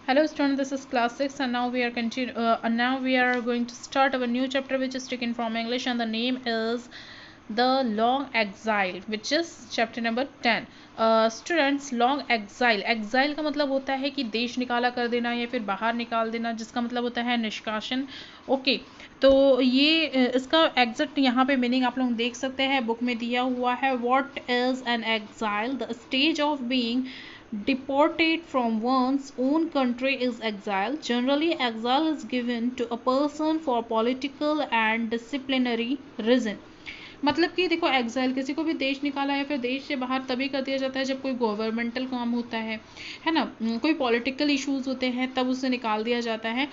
Hello students, this is class 6 and now we are going to start our new chapter which is taken from English, and the name is The Long Exile, which is chapter number 10. Students, long exile का मतलब होता है कि देश निकाला कर देना या फिर बाहर निकाल देना, जिसका मतलब होता है निष्कासन. ओके, तो ये इसका एग्जैक्ट यहाँ पे मीनिंग आप लोग देख सकते हैं, बुक में दिया हुआ है. What is an exile? The stage of being deported from one's own country is exile. Generally, exile is given to a person for political and disciplinary reason. मतलब कि देखो, एग्जाइल किसी को भी देश निकाला या फिर देश से बाहर तभी कर दिया जाता है जब कोई गवर्नमेंटल काम होता है ना, कोई पॉलिटिकल इश्यूज होते हैं तब उसे निकाल दिया जाता है.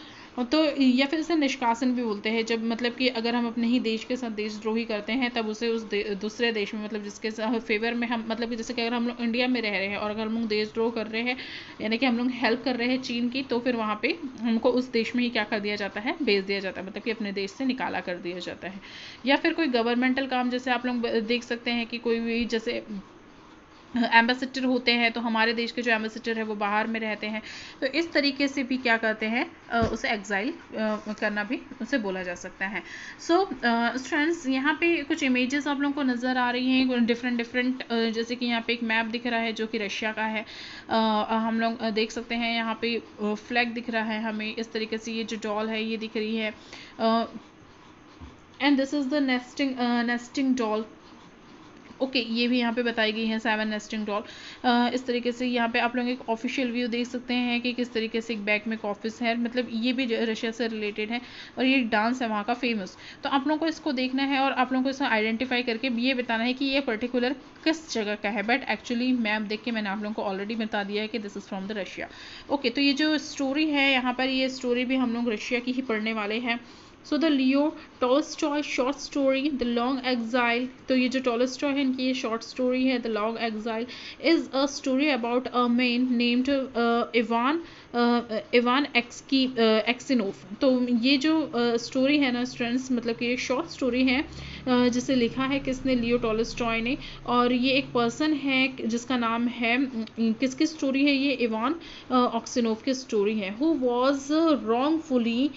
तो या फिर इसे निष्कासन भी बोलते हैं, जब मतलब कि अगर हम अपने ही देश के साथ देशद्रोही करते हैं तब उसे उस दूसरे देश में, मतलब जिसके फेवर में हम, मतलब कि जैसे कि अगर हम लोग इंडिया में रह रहे हैं और अगर हम लोग देशद्रोह कर रहे हैं, यानी कि हम लोग हेल्प कर रहे हैं चीन की, तो फिर वहाँ पे हमको उस देश में ही क्या कर दिया जाता है, भेज दिया जाता है, मतलब कि अपने देश से निकाला कर दिया जाता है. या फिर कोई गवर्नमेंटल काम, जैसे आप लोग देख सकते हैं कि कोई भी जैसे एम्बेसडर होते हैं, तो हमारे देश के जो एम्बेसडर है वो बाहर में रहते हैं, तो इस तरीके से भी क्या करते हैं, उसे एग्जाइल करना भी उसे बोला जा सकता है. सो स्टूडेंट्स, यहाँ पे कुछ इमेजेस आप लोगों को नज़र आ रही हैं डिफरेंट, जैसे कि यहाँ पे एक मैप दिख रहा है जो कि रशिया का है. हम लोग देख सकते हैं यहाँ पे फ्लैग दिख रहा है हमें इस तरीके से. ये जो डॉल है ये दिख रही है, and this is the nesting doll. Okay, ये भी यहाँ पे बताई गई है 7 नेस्टिंग डॉल. इस तरीके से यहाँ पे आप लोग एक ऑफिशियल व्यू देख सकते हैं कि किस तरीके से एक बैक में एक ऑफिस है, मतलब ये भी रशिया से रिलेटेड है, और ये एक डांस है वहाँ का फेमस. तो आप लोगों को इसको देखना है और आप लोगों को इसको आइडेंटिफाई करके ये बताना है कि ये पर्टिकुलर किस जगह का है. बट एक्चुअली मैप देख के मैंने आप लोगों को ऑलरेडी बता दिया है कि this is from the Russia. Okay, तो ये जो स्टोरी है यहाँ पर, ये स्टोरी भी हम लोग रशिया की ही पढ़ने वाले हैं. So the Leo Tolstoy short story the long exile. तो ये जो टॉल्स्टॉय है इनकी ये शॉर्ट स्टोरी है the long exile is a story about a man named Ivan Aksionov. तो ये जो स्टोरी है ना स्टूडेंट्स, मतलब कि ये शॉर्ट स्टोरी है जिसे लिखा है किसने, लियो टॉल्स्टॉय ने. और ये एक पर्सन है जिसका नाम है, किसकी स्टोरी है ये, इवान ऑक्सिनोफ की स्टोरी है. Who was wrongfully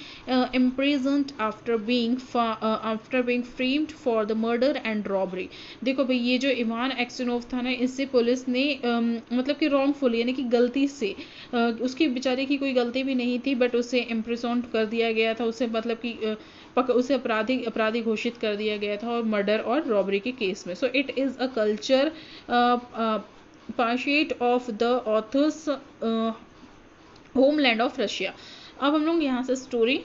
imprisoned after being framed for the murder and robbery. देखो भाई, ये जो इवान एक्सिनोफ था ना, इससे पुलिस ने मतलब कि wrongfully यानी कि गलती से, उसकी बेचारे की कोई गलती भी नहीं थी, बट उसे इम्प्रिजोन कर दिया गया था. उसे मतलब कि उसे अपराधी घोषित कर दिया गया था, और मर्डर और रॉबरी के केस में. So it is a culture portrait of the author's homeland of Russia. अब हम लोग यहाँ से स्टोरी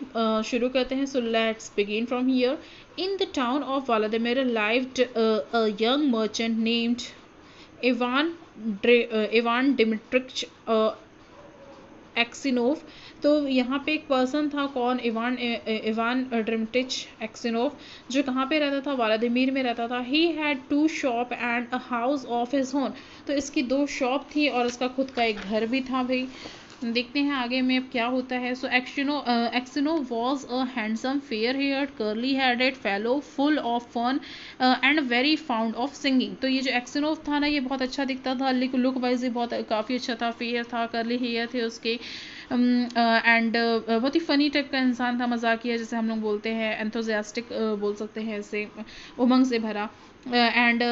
शुरू करते हैं. So let's begin from here. In the town of Vladimir lived a young merchant named Ivan Dmitrich Aksionov. तो यहाँ पे एक पर्सन था, कौन, इवान डिमिट्रिच एक्सिनोव, जो कहाँ पे रहता था, व्लादिमीर में रहता था. He had 2 shop and a house of his own. तो इसकी 2 शॉप थी और इसका खुद का एक घर भी था. भाई देखते हैं आगे में अब क्या होता है. So Aksionov was a handsome fair haired curly headed fellow full of fun and very fond of singing. तो ये जो एक्सिनो था ना, ये बहुत अच्छा दिखता था, लुक वाइज बहुत काफ़ी अच्छा था, फेयर था, कर्ली हेयर थे उसके, एंड बहुत ही फ़नी टाइप का इंसान था, मजाकिया जैसे हम लोग बोलते हैं, एंथोजियास्टिक बोल सकते हैं ऐसे, उमंग से भरा, and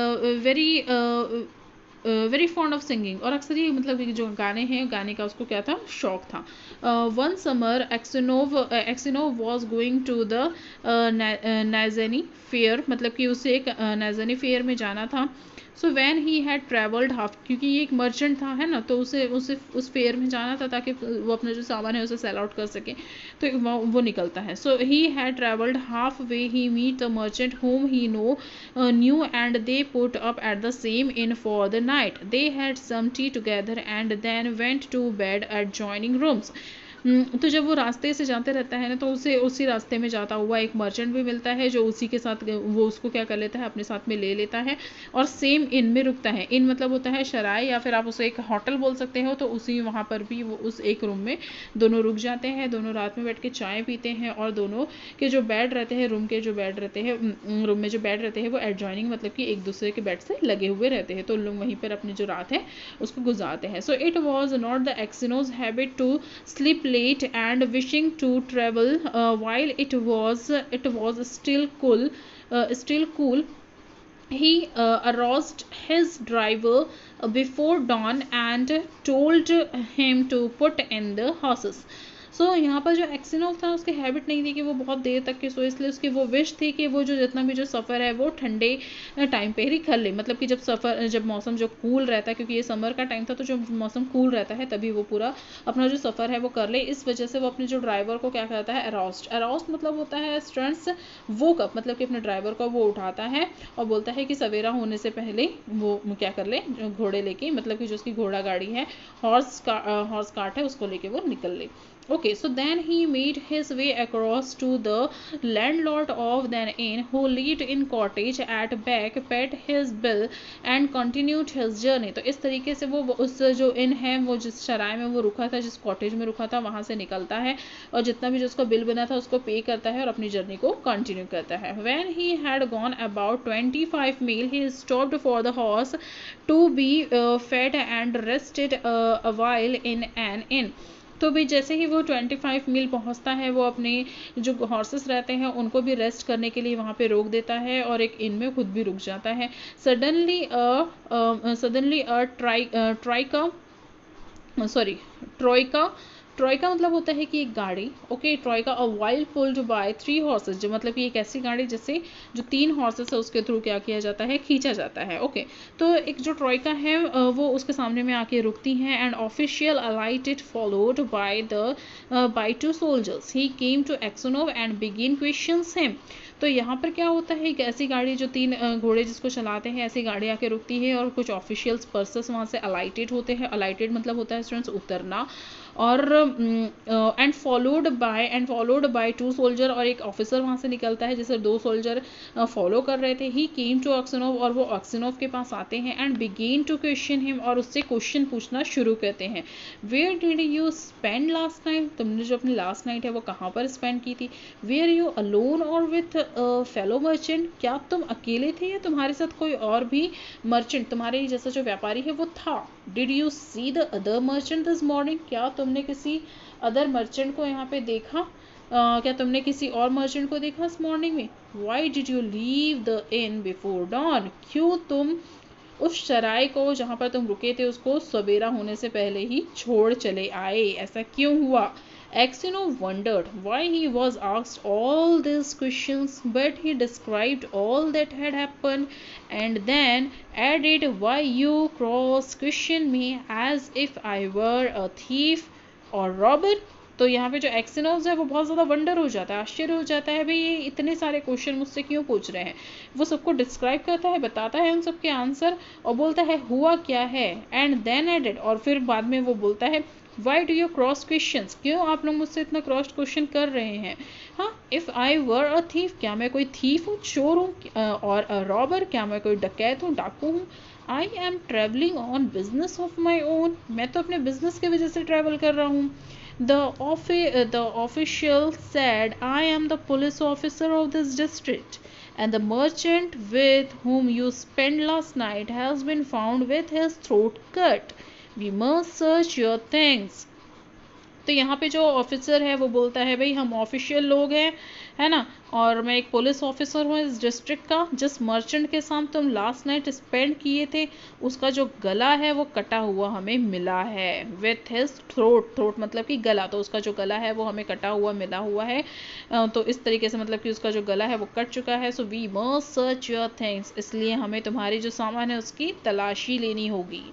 very fond of singing. और अक्सर ये मतलब जो गाने हैं, गाने का उसको क्या था, शौक था. One summer Aksionov was going to the Nizhny fair, मतलब कि उसे एक नाइजेनी फेयर में जाना था. So when he had travelled half, क्योंकि ये एक मर्चेंट था, है ना, तो उसे उस फेयर में जाना था ताकि वो अपना जो सामान है उसे सेल आउट कर सके, तो वो निकलता है. So he had travelled half way he meet the merchant whom he knew, and they put up at the same inn for the night. They had some tea together and then went to bed at adjoining rooms. तो जब वो रास्ते से जाते रहता है ना, तो उसे उसी रास्ते में जाता हुआ एक मर्चेंट भी मिलता है जो उसी के साथ वो उसको क्या कर लेता है, अपने साथ में ले लेता है और सेम इन में रुकता है। इन मतलब होता है शराय या फिर आप उसे एक होटल बोल सकते हो। तो उसी वहाँ पर भी वो उस एक रूम में दोनों रुक जाते हैं, दोनों रात में बैठ के चाय पीते हैं और दोनों के जो बेड रहते हैं, रूम के जो बेड रहते हैं, रूम में जो बेड रहते हैं वो एडजॉइनिंग मतलब कि एक दूसरे के बेड से लगे हुए रहते हैं। तो उन लोग वहीं पर अपनी जो रात है उसको गुजारते हैं। So it was not the Aksionov's habit to sleep late and wishing to travel while it was still cool. He aroused his driver before dawn and told him to put in the horses. सो यहाँ पर जो एक्सिनोव था उसकी habit नहीं थी कि वो बहुत देर तक के सोए, इसलिए उसकी वो विश थी कि वो जो जितना भी जो सफ़र है वो ठंडे टाइम पे ही कर ले। मतलब कि जब मौसम जो कूल रहता है, क्योंकि ये समर का टाइम था तो जो मौसम कूल रहता है तभी वो पूरा अपना जो सफ़र है वो कर ले। इस वजह से वो अपने जो ड्राइवर को क्या करता है, अराउस्ड मतलब होता है स्टूडेंट्स वो कब मतलब कि अपने ड्राइवर को वो उठाता है और बोलता है कि सवेरा होने से पहले वो क्या कर ले, घोड़े लेके मतलब कि जो उसकी घोड़ा गाड़ी है, हॉर्स कार्ट है, उसको लेके वो निकल ले। Okay, so then he made his way across to the landlord of an inn who lived in cottage at back, paid his bill and continued his journey. तो इस तरीके से वो उस जो इन है वो जिस शराय में वो रुका था, जिस कॉटेज में रुका था, वहाँ से निकलता है और जितना भी जो उसका बिल बना था उसको पे करता है और अपनी जर्नी को कंटिन्यू करता है। When he had gone about 25 mile, he stopped for the horse to be fed and rested a while in an inn. तो भी जैसे ही वो 25 मील पहुंचता है, वो अपने जो हॉर्सेस रहते हैं उनको भी रेस्ट करने के लिए वहाँ पे रोक देता है और एक इन में खुद भी रुक जाता है। सडनली ट्रॉयका मतलब होता है कि एक गाड़ी। Okay, troika a while pulled bye 3 horses, जो मतलब कि एक ऐसी गाड़ी जिससे जो 3 हॉर्सेस है उसके थ्रू क्या किया जाता है, खींचा जाता है। ओके, तो एक जो ट्रॉयका है वो उसके सामने में आके रुकती हैं and official alighted followed by 2 soldiers. He came to Aksionov and begin questions him. तो यहाँ पर क्या होता है, एक ऐसी गाड़ी जो 3 घोड़े जिसको चलाते हैं, ऐसी गाड़ी आके रुकती है और कुछ ऑफिशियल्स पर्सन्स वहाँ से अलाइटेड होते हैं। अलाइटेड मतलब होता है स्टूडेंट्स उतरना। और एंड फॉलोड बाय 2 सोल्जर, और एक ऑफिसर वहाँ से निकलता है जिसे 2 सोल्जर फॉलो कर रहे थे। ही केम टू ऑक्सिनोव, और वो ऑक्सिनोव के पास आते हैं and began to question him, और उससे क्वेश्चन पूछना शुरू करते हैं। Where did you spend last night, तुमने जो अपनी लास्ट नाइट है वो कहाँ पर स्पेंड की थी। वेयर यू अलोन और विथ फेलो मर्चेंट, क्या तुम अकेले थे या तुम्हारे साथ कोई और भी मर्चेंट, तुम्हारे जैसा जो व्यापारी है वो था। Did you see the other merchant this morning, क्या तुमने किसी अदर मर्चेंट को यहाँ पे देखा, क्या तुमने किसी और मर्चेंट को देखा इस मॉर्निंग में। Why did you leave the in before don, क्यों तुम उस शराय को जहाँ पर तुम रुके थे उसको सवेरा होने से पहले ही छोड़ चले आए, ऐसा क्यों हुआ। Axionov wondered why he was asked all these questions, but he described all that had happened and then added, why you cross-question me as if I were a thief or robber. तो यहाँ पे जो एक्सिनोव है वो बहुत ज़्यादा wonder हो जाता है, आश्चर्य हो जाता है, भाई ये इतने सारे क्वेश्चन मुझसे क्यों पूछ रहे हैं। वो सबको डिस्क्राइब करता है, बताता है उन सबके आंसर और बोलता है हुआ क्या है। एंड देन एडेड, और फिर बाद में वो बोलता है why do you cross questions, क्यों आप लोग मुझसे इतना क्रॉस क्वेश्चन कर रहे हैं। हाँ, if I were a thief, क्या मैं कोई थीफ हूँ, चोर हूँ, और अ रॉबर, क्या मैं कोई डकैत हूँ, डाकू हूँ। I am travelling on business of my own, मैं तो अपने बिजनेस की वजह से ट्रैवल कर रहा हूँ। The official said, I am the police officer of this district, and the merchant with whom you spent last night has been found with his throat cut. We must search your things. तो यहाँ पे जो officer है वो बोलता है भाई हम ऑफिशियल लोग हैं, है ना, और मैं एक पुलिस ऑफिसर हूँ इस डिस्ट्रिक्ट का। जिस मर्चेंट के साथ तुम लास्ट नाइट स्पेंड किए थे उसका जो गला है वो कटा हुआ हमें मिला है। विथ हिज थ्रोट मतलब कि गला, तो उसका जो गला है वो हमें कटा हुआ मिला हुआ है। तो इस तरीके से मतलब कि उसका जो गला है वो कट चुका है। So we must search your things, इसलिए हमें तुम्हारी जो सामान है उसकी तलाशी लेनी होगी।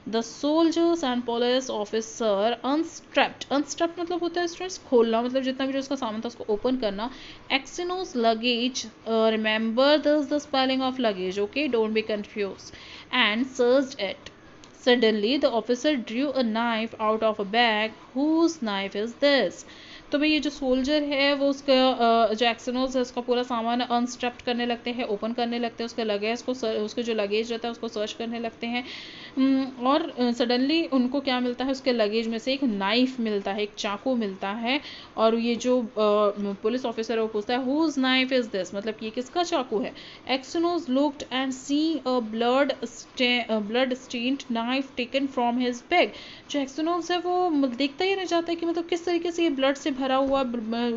The soldiers and police officer unstrapped मतलब होता है स्टूडेंट्स खोलना, मतलब जितना भी जो उसका सामान था उसको ओपन करना। Axionov's luggage, remember this the spelling of luggage, okay, don't be confused, and searched it. Suddenly the officer drew a knife out of a bag whose knife is this? तो भाई ये जो सोल्जर है वो उसका जो Aksionov है उसका पूरा सामान अनस्ट्रप्ड करने लगते हैं, ओपन करने लगते हैं, उसके लगेज को उसके जो लगेज रहता है उसको सर्च करने लगते हैं और सडनली उनको क्या मिलता है, उसके लगेज में से एक नाइफ मिलता है, एक चाकू मिलता है और ये जो पुलिस ऑफिसर है वो पूछता है हुज नाइफ इज दिस, मतलब कि ये किसका चाकू है। Aksionov looked and see a blood stained knife taken from his bag. जो एक्सनोस है वो देखता ही रह जाता है कि मतलब किस तरीके से ये ब्लड से भरा हुआ,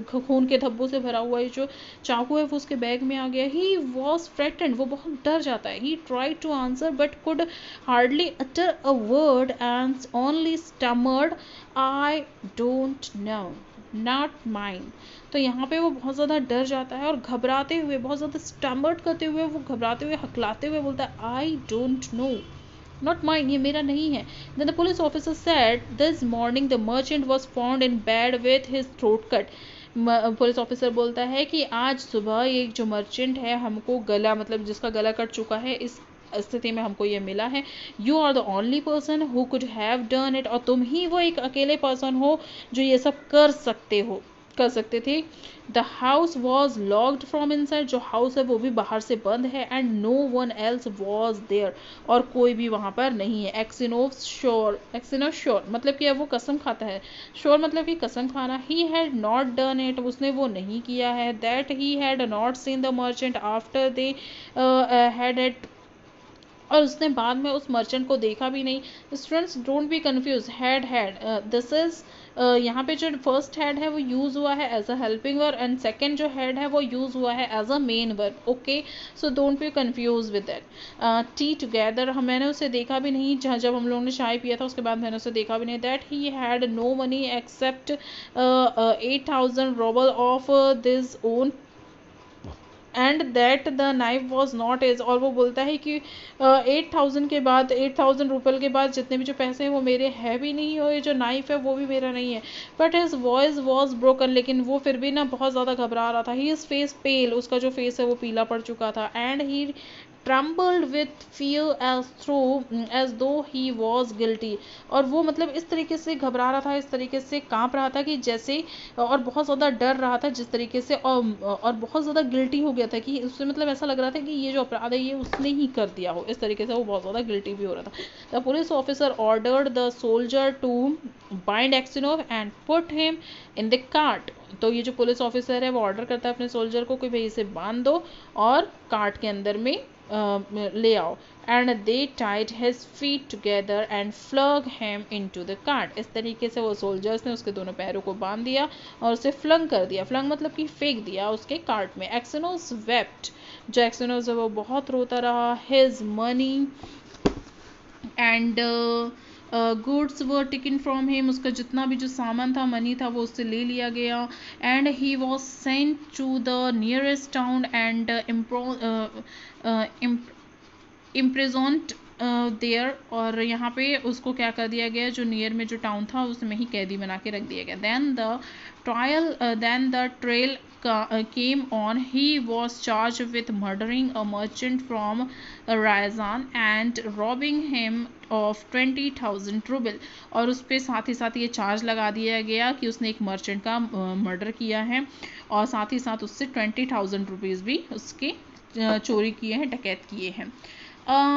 खून के धब्बों से भरा हुआ ये जो चाकू है वो उसके बैग में आ गया। ही वॉज फ्रेटेंड, वो बहुत डर जाता है। He tried to answer but could hardly utter a word and only stammered, I don't know, not mine। तो यहाँ पे वो बहुत ज़्यादा डर जाता है और घबराते हुए, बहुत ज़्यादा स्टैमर्ड करते हुए, वो घबराते हुए हकलाते हुए बोलता है I don't know, not mine, ये मेरा नहीं है। Then the police officer said, this morning the merchant was found in bed with his throat cut। Police officer बोलता है कि आज सुबह एक जो मर्चेंट है हमको गला, मतलब जिसका गला कट चुका है, इस स्थिति में हमको ये मिला है। You are the only person who could have done it, और तुम ही वो एक अकेले पर्सन हो जो ये सब कर सकते थे। The house was locked from inside, जो हाउस है वो भी बाहर से बंद है। And no one else was there, और कोई भी वहाँ पर नहीं है। एक्सिनोस श्योर मतलब कि अब वो कसम खाता है। श्योर मतलब कि कसम खाना। He had not done it, उसने वो नहीं किया है। That he had not seen the merchant after they had it, और उसने बाद में उस मर्चेंट को देखा भी नहीं। Students don't be confuse, had this is यहाँ पे जो फर्स्ट हैड है वो यूज हुआ है as a helping verb and second जो हैड है वो यूज हुआ है as a main verb. Okay, so don't be confuse with that. टी टुगेदर, मैंने उसे देखा भी नहीं, जब हम लोगों ने चाय पिया था उसके बाद मैंने उसे देखा भी नहीं। That he had no money except 8,000 rouble of this own and that the knife was not as, और वो बोलता है कि 8,000 के बाद, 8,000 रुपये के बाद जितने भी जो पैसे हैं वो मेरे है भी नहीं, और ये जो नाइफ है वो भी मेरा नहीं है। But his voice was broken, लेकिन वो फिर भी ना बहुत ज़्यादा घबरा रहा था। ही इज फेस पेल, उसका जो फेस है वो पीला पड़ चुका था। And he trembled with fear as though he was guilty, और वो मतलब इस तरीके से घबरा रहा था, इस तरीके से कांप रहा था कि जैसे, और बहुत ज़्यादा डर रहा था जिस तरीके से, और बहुत ज़्यादा गिल्टी हो गया था कि उससे मतलब ऐसा लग रहा था कि ये जो अपराध है ये उसने ही कर दिया हो। इस तरीके से वो बहुत ज़्यादा गिल्टी भी हो रहा था। The police officer ordered the soldier to bind Aksionov and put him in the cart. तो ये जो पुलिस ऑफिसर है वो ऑर्डर करता है अपने सोल्जर को कि भाई इसे बांध दो और कार्ट के अंदर में ले आओ। And they tied his feet together and flung him into the cart. इस तरीके से वो सोल्जर्स ने उसके दोनों पैरों को बांध दिया और उसे फ्लंग कर दिया। फ्लंग मतलब कि फेंक दिया उसके कार्ट में। एक्सिनोस वेप्ट, जो एक्सिनोस है वो बहुत रोता रहा। His money and goods were taken from him, उसका जितना भी जो सामान था, मनी था, वो उससे ले लिया गया। And he was sent to the nearest town and imprisoned there, और यहाँ पे उसको क्या कर दिया गया, जो नियर में जो टाउन था उसमें ही कैदी बना के रख दिया गया। Then the trail came on. He was charged with murdering a merchant from Ryazan and robbing him of 20,000 rouble, और उस पर साथ ही साथ ये चार्ज लगा दिया गया कि उसने एक मर्चेंट का मर्डर किया है और साथ ही साथ उससे 20,000 रुपीज़ भी उसके चोरी किए हैं, डकैत किए हैं।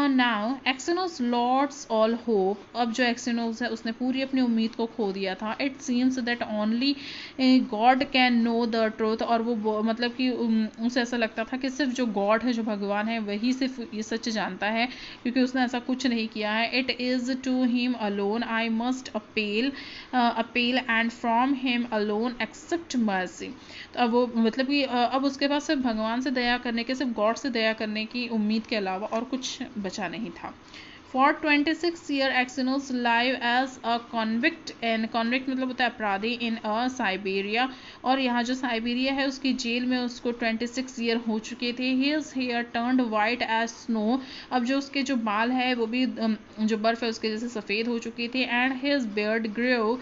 Now Aksionov lords all hope, अब जो एक्सिनोस है उसने पूरी अपनी उम्मीद को खो दिया था। It seems that only God can know the truth, और वो मतलब कि उसे ऐसा लगता था कि सिर्फ जो गॉड है, जो भगवान है, वही सिर्फ ये सच जानता है, क्योंकि उसने ऐसा कुछ नहीं किया है। It is to him alone I must appeal and from him alone except mercy. तो अब वो मतलब कि अब उसके पास सिर्फ भगवान से दया करने के, सिर्फ गॉड से दया करने की उम्मीद के अलावा और कुछ बचा नहीं था। For 26 years Axenos live as a convict, and convict मतलब होता है अपराधी, in a Siberia, और यहाँ जो साइबेरिया है उसकी जेल में उसको 26 ईयर हो चुके थे। His hair turned white as snow, अब जो उसके जो बाल है वो भी जो बर्फ है उसके जैसे सफ़ेद हो चुकी थी। And his beard grew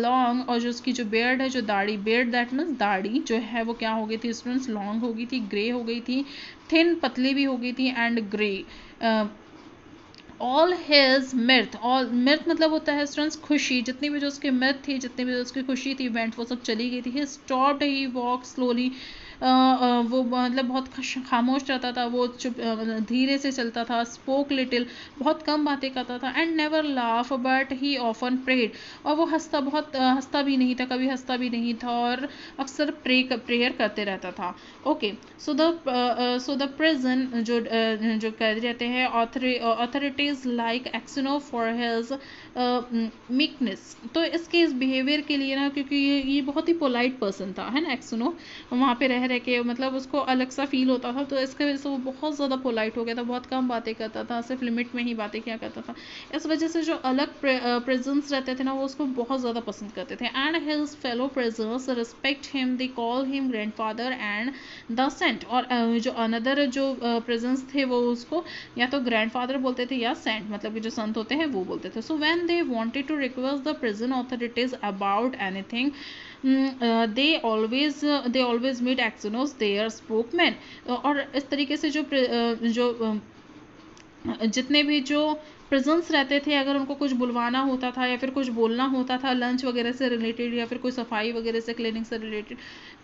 long, और जो उसकी जो beard है, जो दाढ़ी, beard that means दाढ़ी जो है वो क्या हो गई थी स्टूडेंट्स, लॉन्ग हो गई थी, ग्रे हो गई थी, थिन पतली भी हो गई थी, and grey all his mirth, all mirth मतलब होता है स्टूडेंट्स खुशी, जितनी भी जो उसकी मिर्थ थी, जितनी भी उसकी खुशी थी, वेंट वो सब चली गई थी। He stopped, he walk slowly, वो मतलब बहुत खामोश रहता था, वो चुप धीरे से चलता था। स्पोक लिटिल, बहुत कम बातें करता था। And never laugh but he often prayed, और वो हंसता भी नहीं था, कभी हंसता भी नहीं था, और अक्सर प्रेयर करते रहता था। ओके, सो द प्रिजन जो कैदी रहते हैं, authorities like Aksionov for his meekness, तो इसके इस बिहेवियर के लिए ना, क्योंकि ये बहुत ही पोलाइट पर्सन था, है ना एक्सनो, वहाँ पे रह के मतलब उसको अलग सा फील होता था, तो इसके वजह से वो बहुत ज़्यादा पोलाइट हो गया था, बहुत कम बातें करता था, सिर्फ लिमिट में ही बातें किया करता था। इस वजह से जो अलग प्रिजन्स रहते थे ना, वो उसको बहुत ज़्यादा पसंद करते थे। And his fellow prisoners respect him, they call him grandfather and the saint, और जो अनदर जो प्रिजन्स थे वो उसको या तो ग्रैंडफादर बोलते थे या सेंट, मतलब कि जो संत होते हैं वो बोलते थे। So when they wanted to request the prison authorities about anything, they always meet Axenos their spokesman, और इस तरीके से जो जितने भी जो प्रेजेंस रहते थे, अगर उनको कुछ बुलवाना होता था या फिर कुछ बोलना होता था लंच वगैरह से रिलेटेड या फिर कोई सफाई वगैरह से, क्लीनिंग से रिलेटेड,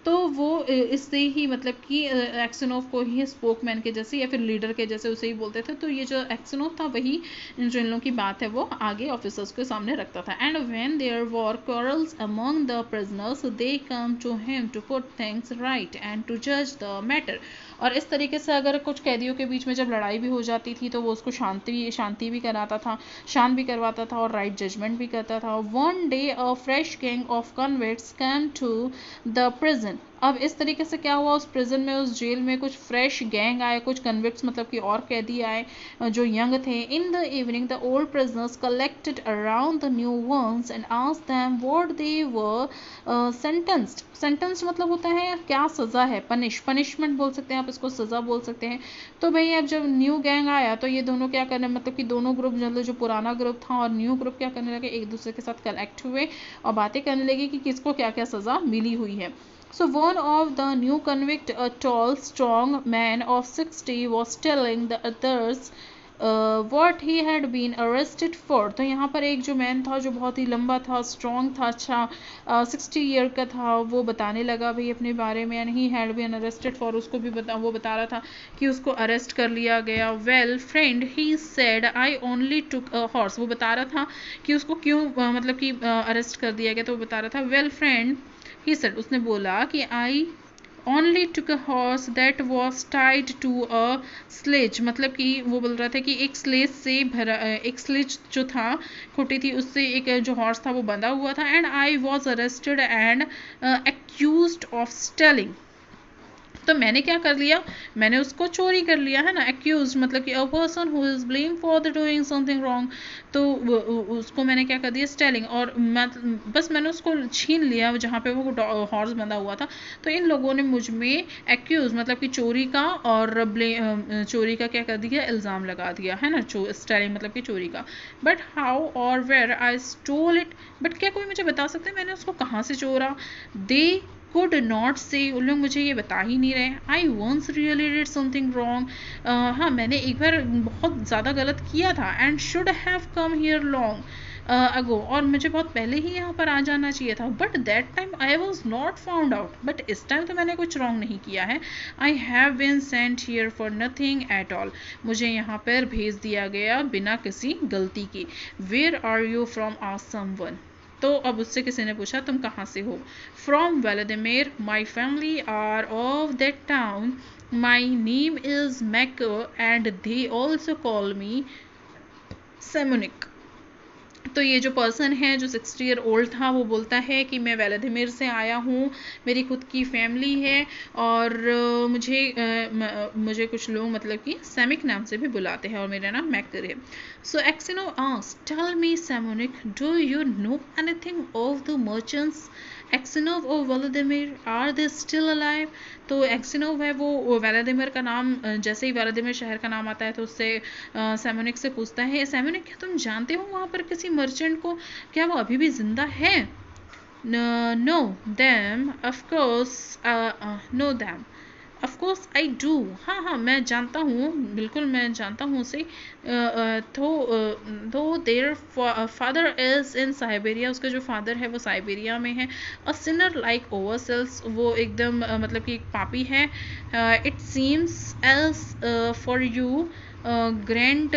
तो वो इससे ही मतलब कि एक्सनोव को ही स्पोकमैन के जैसे या फिर लीडर के जैसे उसे ही बोलते थे। तो ये जो एक्सनोव था वही जो इन लोगों की बात है वो आगे ऑफिसर्स के सामने रखता था। And when there were quarrels among the prisoners, they come to him to put things right and to जज द मैटर, और इस तरीके से अगर कुछ कैदियों के बीच में जब लड़ाई भी हो जाती थी तो वो उसको शांति भी कराता था, शांत भी करवाता था और राइट जजमेंट भी करता था। One day a fresh gang of convicts came to the prison, अब इस तरीके से क्या हुआ, उस प्रिजन में, उस जेल में कुछ फ्रेश गैंग आए, कुछ कन्विक्ट्स मतलब कि और कैदी आए जो यंग थे। In the evening the old prisoners collected around the new ones and asked them what they were sentenced, sentence मतलब होता है क्या सज़ा है, पनिशमेंट बोल सकते हैं आप इसको, सज़ा बोल सकते हैं। तो भाई अब जब न्यू गैंग आया तो ये दोनों क्या करने, मतलब कि दोनों ग्रुप, मतलब जो पुराना ग्रुप था और न्यू ग्रुप क्या करने लगे, एक दूसरे के साथ कनेक्ट हुए और बातें करने लगे कि किसको क्या क्या सज़ा मिली हुई है। So one of the new convict, a tall, strong man of 60, was telling the others what he had been arrested for. तो यहाँ पर एक जो मैन था जो बहुत ही लंबा था, स्ट्रॉन्ग था, अच्छा 60 ईयर का था, वो बताने लगा भाई अपने बारे में। And he had been arrested for, उसको भी वो बता रहा था कि उसको अरेस्ट कर लिया गया। Well friend he said I only took a horse, वो बता रहा था कि उसको क्यों मतलब कि अरेस्ट कर दिया गया, तो वो बता रहा था वेल फ्रेंड ही सेड, उसने बोला कि I only took a horse that was tied to a sledge, मतलब कि वो बोल रहा था कि एक स्लेज से भरा, एक स्लेज जो था खुटी थी उससे एक जो हॉर्स था वो बंधा हुआ था। And I was arrested and accused of stealing, तो मैंने क्या कर लिया, मैंने उसको चोरी कर लिया, है ना। एक्यूज मतलब कि a person who is blame for the doing something wrong, तो उसको मैंने क्या कर दिया, स्टेलिंग, और बस मैंने उसको छीन लिया जहाँ पे वो हॉर्स बंधा हुआ था। तो इन लोगों ने मुझ में एक्यूज मतलब कि चोरी का और चोरी का क्या कर दिया, इल्ज़ाम लगा दिया, है ना। स्टेलिंग मतलब कि चोरी का। बट हाउ और where I stole it, but क्या कोई मुझे बता सकता है मैंने उसको कहाँ से चोरा। दे could not say, उन लोग मुझे ये बता ही नहीं रहे। I once really did something wrong, हाँ मैंने एक बार बहुत ज़्यादा गलत किया था। And should have come here long ago, और मुझे बहुत पहले ही यहाँ पर आ जाना चाहिए था। But that time I was not found out, but इस टाइम तो मैंने कुछ wrong नहीं किया है। I have been sent here for nothing at all, मुझे यहाँ पर भेज दिया गया बिना किसी गलती के। Where are you from, asked someone, तो अब उससे किसी ने पूछा तुम कहाँ से हो। From Vladimir, my family are of that town, my name is Makar and they also call me Semyonich. तो ये जो पर्सन है जो 60 ईयर ओल्ड था वो बोलता है कि मैं व्लादिमीर से आया हूँ, मेरी खुद की फैमिली है और मुझे कुछ लोग मतलब कि सैमिक नाम से भी बुलाते हैं और मेरा नाम मैकर है। So Aksionov asked, tell me Semyonich, do you know anything of the merchants Aksionov और Vladimir, are they still alive. तो एक्सिनोव है वो व्लादिमीर का नाम, जैसे ही व्लादिमीर शहर का नाम आता है तो उससे सेमुनिक से पूछता है, सेमुनिक क्या तुम जानते हो वहाँ पर किसी मर्चेंट को, क्या वो अभी भी जिंदा है। Know them of course, know them, of course I do, हाँ हाँ मैं जानता हूँ, बिल्कुल मैं जानता हूँ उसे। तो their father is in Siberia, उसका जो फादर है वो साइबेरिया में है। A sinner like ourselves, वो एकदम मतलब कि एक पापी है। It seems as for you grand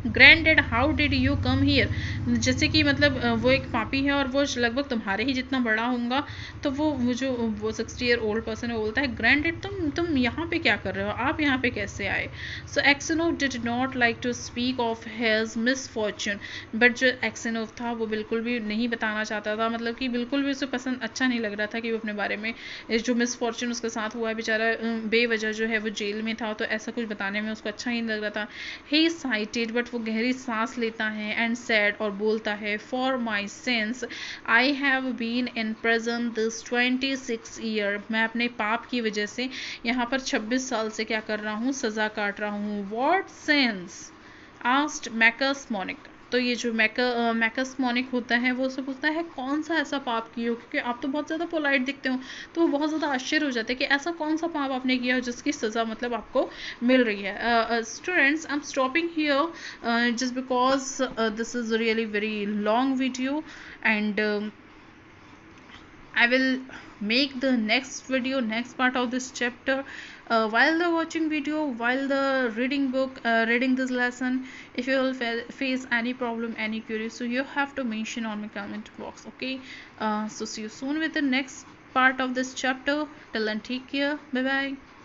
grandad how did you come here, जैसे कि मतलब वो एक पापी है और वो लगभग तुम्हारे ही जितना बड़ा होगा। तो वो जो वो 60 ईयर ओल्ड पर्सन है बोलता है ग्रैंडेड तुम यहाँ पे क्या कर रहे हो, आप यहाँ पे कैसे आए। So Aksionov did not like to speak of his misfortune, but जो एक्सनोव था वो बिल्कुल भी नहीं बताना चाहता था, मतलब कि बिल्कुल भी उसे पसंद अच्छा नहीं लग रहा था कि वो अपने बारे में जो मिसफॉर्चून उसके साथ हुआ है, बेचारा बेवजह जो है वो जेल में था, तो ऐसा कुछ बताने में उसको अच्छा ही नहीं लग रहा था। ही साइटेड, बट वो गहरी सांस लेता है एंड सैड, और बोलता है for my sins I have been in present this 26 year, मैं अपने पाप की वजह से यहाँ पर 26 साल से क्या कर रहा हूँ, सजा काट रहा हूँ। वॉट सेंस आस्क्ड मैकस मोनिक, तो ये जो मैकस मोनिक होता है वो उससे पूछता है कौन सा ऐसा पाप किया हो, क्योंकि आप तो बहुत ज़्यादा पोलाइट दिखते हो, तो वो बहुत ज़्यादा आश्चर्य हो जाते हैं कि ऐसा कौन सा पाप आपने किया हो जिसकी सज़ा मतलब आपको मिल रही है। Students, I am stopping here just because this is a really very long video, and I will make the next video, next part of this chapter. While the watching video, while the reading book, reading this lesson, if you will face any problem, any query, so you have to mention on my comment box. Okay. So see you soon with the next part of this chapter. Till then, take care. Bye bye.